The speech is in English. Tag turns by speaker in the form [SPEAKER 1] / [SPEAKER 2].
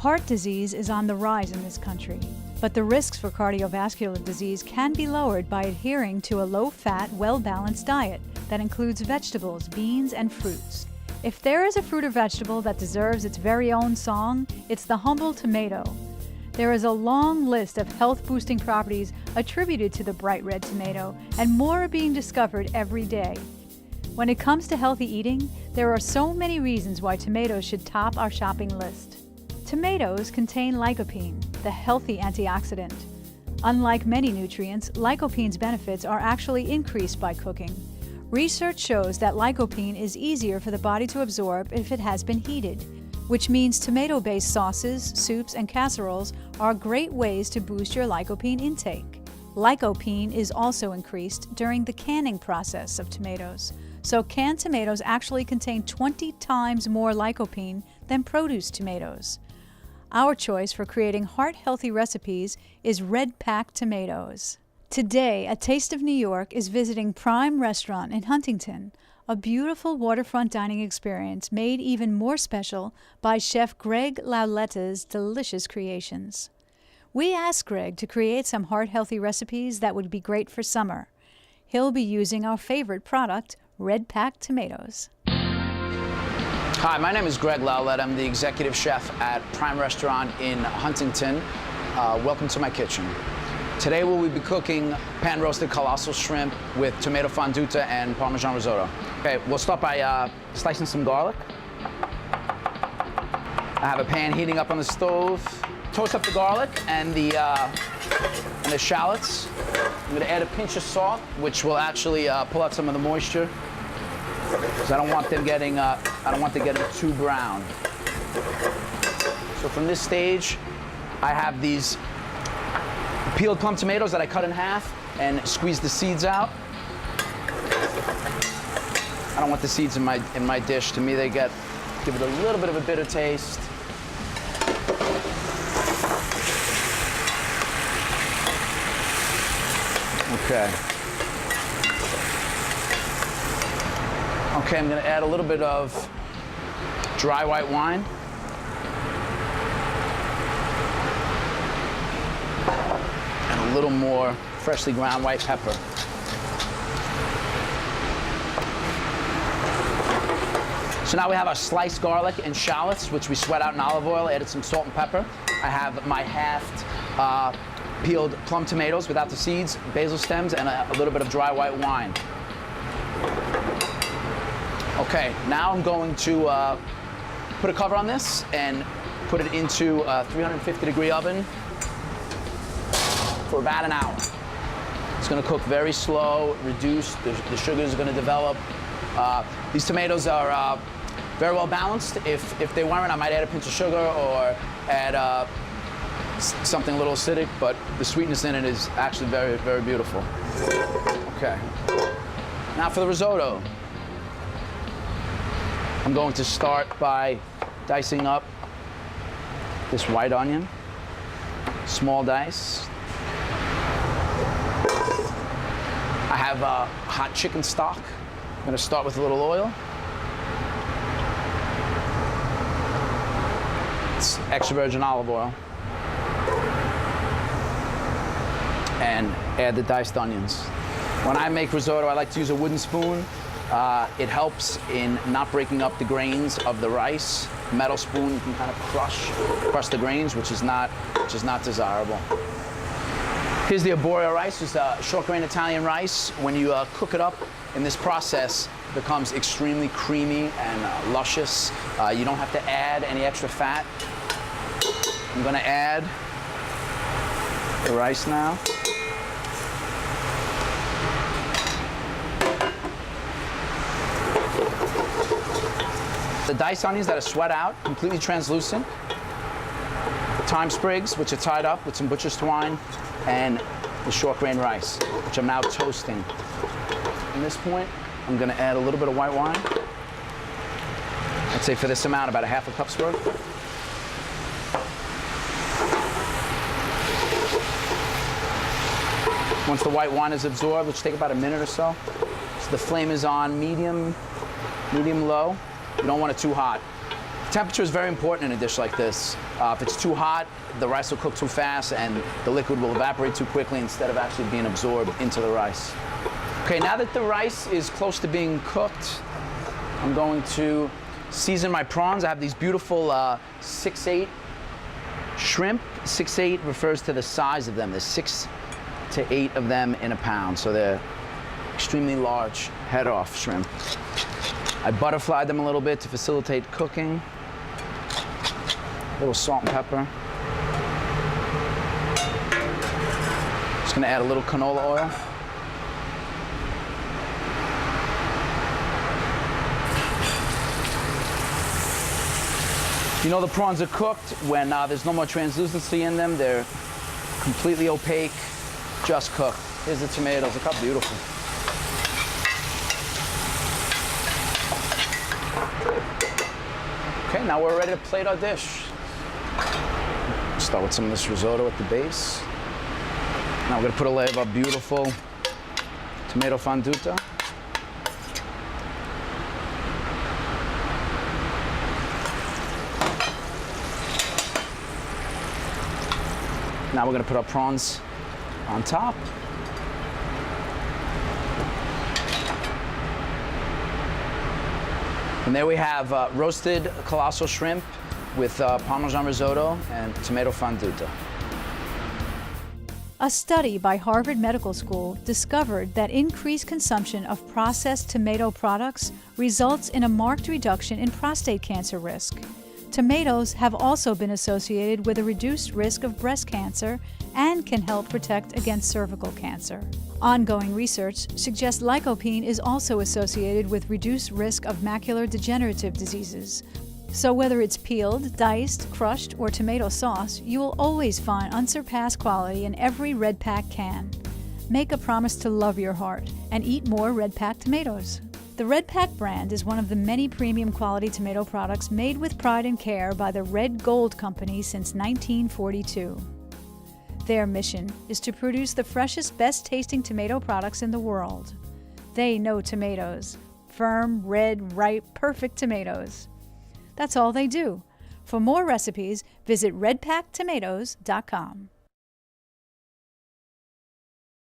[SPEAKER 1] Heart disease is on the rise in this country, but the risks for cardiovascular disease can be lowered by adhering to a low-fat, well-balanced diet that includes vegetables, beans, and fruits. If there is a fruit or vegetable that deserves its very own song, it's the humble tomato. There is a long list of health-boosting properties attributed to the bright red tomato, and more are being discovered every day. When it comes to healthy eating, there are so many reasons why tomatoes should top our shopping list. Tomatoes contain lycopene, the healthy antioxidant. Unlike many nutrients, lycopene's benefits are actually increased by cooking. Research shows that lycopene is easier for the body to absorb if it has been heated, which means tomato-based sauces, soups, and casseroles are great ways to boost your lycopene intake. Lycopene is also increased during the canning process of tomatoes, so canned tomatoes actually contain 20 times more lycopene than produce tomatoes. Our choice for creating heart-healthy recipes is RedPack tomatoes. Today, A Taste of New York is visiting Prime Restaurant in Huntington, a beautiful waterfront dining experience made even more special by Chef Gregg Lauletta's delicious creations. We asked Gregg to create some heart-healthy recipes that would be great for summer. He'll be using our favorite product, RedPack tomatoes.
[SPEAKER 2] Hi, my name is Gregg Lauletta. I'm the executive chef at Prime Restaurant in Huntington. Welcome to my kitchen. Today we'll be cooking pan-roasted colossal shrimp with tomato fonduta and Parmesan risotto. Okay, we'll start by slicing some garlic. I have a pan heating up on the stove. Toast up the garlic and the shallots. I'm going to add a pinch of salt, which will actually pull out some of the moisture, because I don't want them getting too brown. So from this stage, I have these peeled plum tomatoes that I cut in half and squeeze the seeds out. I don't want the seeds in my dish. To me, they give it a little bit of a bitter taste. Okay. Okay, I'm going to add a little bit of dry white wine. And a little more freshly ground white pepper. So now we have our sliced garlic and shallots, which we sweat out in olive oil, added some salt and pepper. I have my halved peeled plum tomatoes without the seeds, basil stems, and a little bit of dry white wine. Okay, now I'm going to put a cover on this and put it into a 350-degree oven for about an hour. It's going to cook very slow, reduced. The sugar is going to develop. These tomatoes are very well balanced. If they weren't, I might add a pinch of sugar or add something a little acidic, but the sweetness in it is actually very, very beautiful. Okay. Now for the risotto. I'm going to start by dicing up this white onion, small dice. I have hot chicken stock. I'm going to start with a little oil. It's extra virgin olive oil. And add the diced onions. When I make risotto, I like to use a wooden spoon. It helps in not breaking up the grains of the rice. A metal spoon, you can kind of crush the grains, which is not desirable. Here's the arborio rice. It's a short grain Italian rice. When you cook it up in this process, it becomes extremely creamy and luscious. You don't have to add any extra fat. I'm going to add the rice now. The diced onions that are sweat out, completely translucent. The thyme sprigs, which are tied up with some butcher's twine, and the short grain rice, which I'm now toasting. At this point, I'm going to add a little bit of white wine. I'd say for this amount, about a half a cup's worth. Once the white wine is absorbed, which take about a minute or so, the flame is on medium low. You don't want it too hot. Temperature is very important in a dish like this. If it's too hot, the rice will cook too fast and the liquid will evaporate too quickly instead of actually being absorbed into the rice. Okay, now that the rice is close to being cooked, I'm going to season my prawns. I have these beautiful 6/8 shrimp. 6/8 refers to the size of them. There's 6 to 8 of them in a pound, so they're extremely large head-off shrimp. I butterflied them a little bit to facilitate cooking. A little salt and pepper. Just gonna add a little canola oil. You know the prawns are cooked when there's no more translucency in them. They're completely opaque, just cooked. Here's the tomatoes. Look how beautiful. Okay, now we're ready to plate our dish. Start with some of this risotto at the base. Now we're gonna put a layer of our beautiful tomato fonduta. Now we're gonna put our prawns on top. And there we have roasted colossal shrimp with Parmesan risotto and tomato fonduta.
[SPEAKER 1] A study by Harvard Medical School discovered that increased consumption of processed tomato products results in a marked reduction in prostate cancer risk. Tomatoes have also been associated with a reduced risk of breast cancer and can help protect against cervical cancer. Ongoing research suggests lycopene is also associated with reduced risk of macular degenerative diseases. So whether it's peeled, diced, crushed, or tomato sauce, you will always find unsurpassed quality in every RedPack can. Make a promise to love your heart and eat more RedPack tomatoes. The RedPack brand is one of the many premium quality tomato products made with pride and care by the Red Gold Company since 1942. Their mission is to produce the freshest, best-tasting tomato products in the world. They know tomatoes. Firm, red, ripe, perfect tomatoes. That's all they do. For more recipes, visit redpacktomatoes.com.